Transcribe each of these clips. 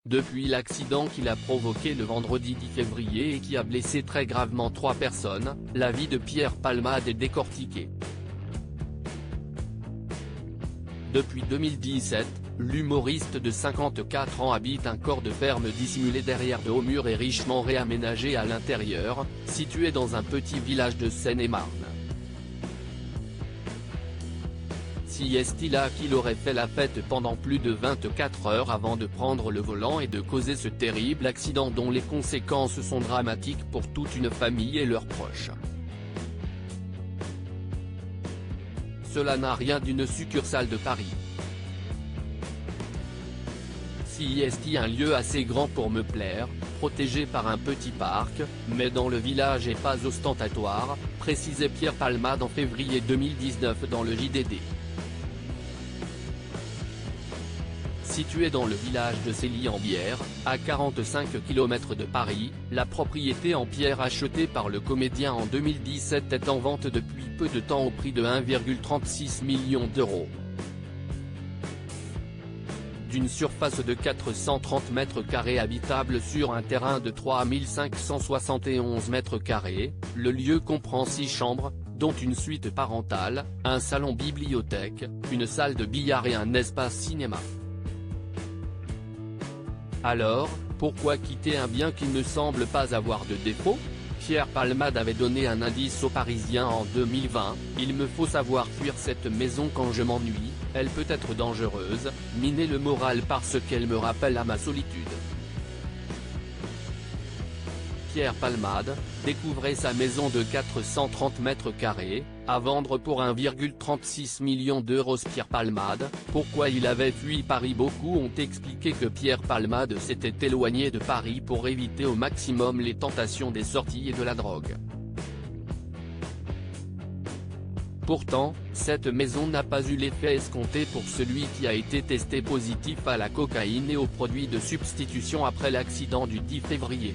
Depuis l'accident qu'il a provoqué le vendredi 10 février et qui a blessé très gravement 3 personnes, la vie de Pierre Palmade est décortiquée. Depuis 2017, l'humoriste de 54 ans habite un corps de ferme dissimulé derrière de hauts murs et richement réaménagé à l'intérieur, situé dans un petit village de Seine-et-Marne. Si est-il là qu'il aurait fait la fête pendant plus de 24 heures avant de prendre le volant et de causer ce terrible accident dont les conséquences sont dramatiques pour toute une famille et leurs proches. Cela n'a rien d'une succursale de Paris. Si est un lieu assez grand pour me plaire, protégé par un petit parc, mais dans le village et pas ostentatoire, précisait Pierre Palmade en février 2019 dans le JDD. Située dans le village de Célie-en-Bière, à 45 km de Paris, la propriété en pierre achetée par le comédien en 2017 est en vente depuis peu de temps au prix de 1,36 million d'euros. D'une surface de 430 m² habitable sur un terrain de 3571 m², le lieu comprend 6 chambres, dont une suite parentale, un salon-bibliothèque, une salle de billard et un espace cinéma. Alors, pourquoi quitter un bien qui ne semble pas avoir de défaut ? Pierre Palmade avait donné un indice aux Parisiens en 2020, « Il me faut savoir fuir cette maison quand je m'ennuie, elle peut être dangereuse, miner le moral parce qu'elle me rappelle à ma solitude ». Pierre Palmade, découvrait sa maison de 430 m², à vendre pour 1,36 million d'euros. Pierre Palmade, pourquoi il avait fui Paris? Beaucoup ont expliqué que Pierre Palmade s'était éloigné de Paris pour éviter au maximum les tentations des sorties et de la drogue. Pourtant, cette maison n'a pas eu l'effet escompté pour celui qui a été testé positif à la cocaïne et aux produits de substitution après l'accident du 10 février.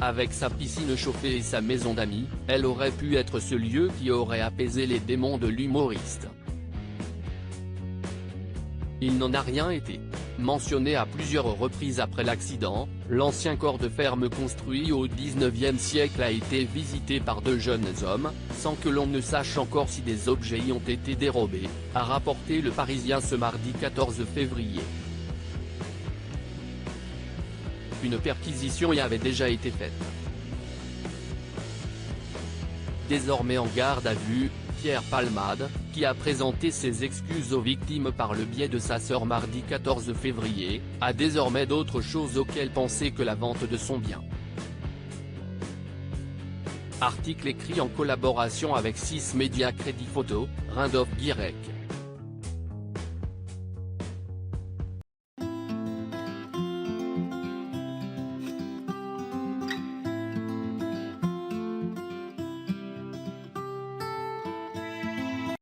Avec sa piscine chauffée et sa maison d'amis, elle aurait pu être ce lieu qui aurait apaisé les démons de l'humoriste. Il n'en a rien été. Mentionné à plusieurs reprises après l'accident, l'ancien corps de ferme construit au XIXe siècle a été visité par 2 jeunes hommes, sans que l'on ne sache encore si des objets y ont été dérobés, a rapporté Le Parisien ce mardi 14 février. Une perquisition y avait déjà été faite. Désormais en garde à vue, Pierre Palmade, qui a présenté ses excuses aux victimes par le biais de sa sœur mardi 14 février, a désormais d'autres choses auxquelles penser que la vente de son bien. Article écrit en collaboration avec 6 médias Crédit Photo, Rindoff Guirec.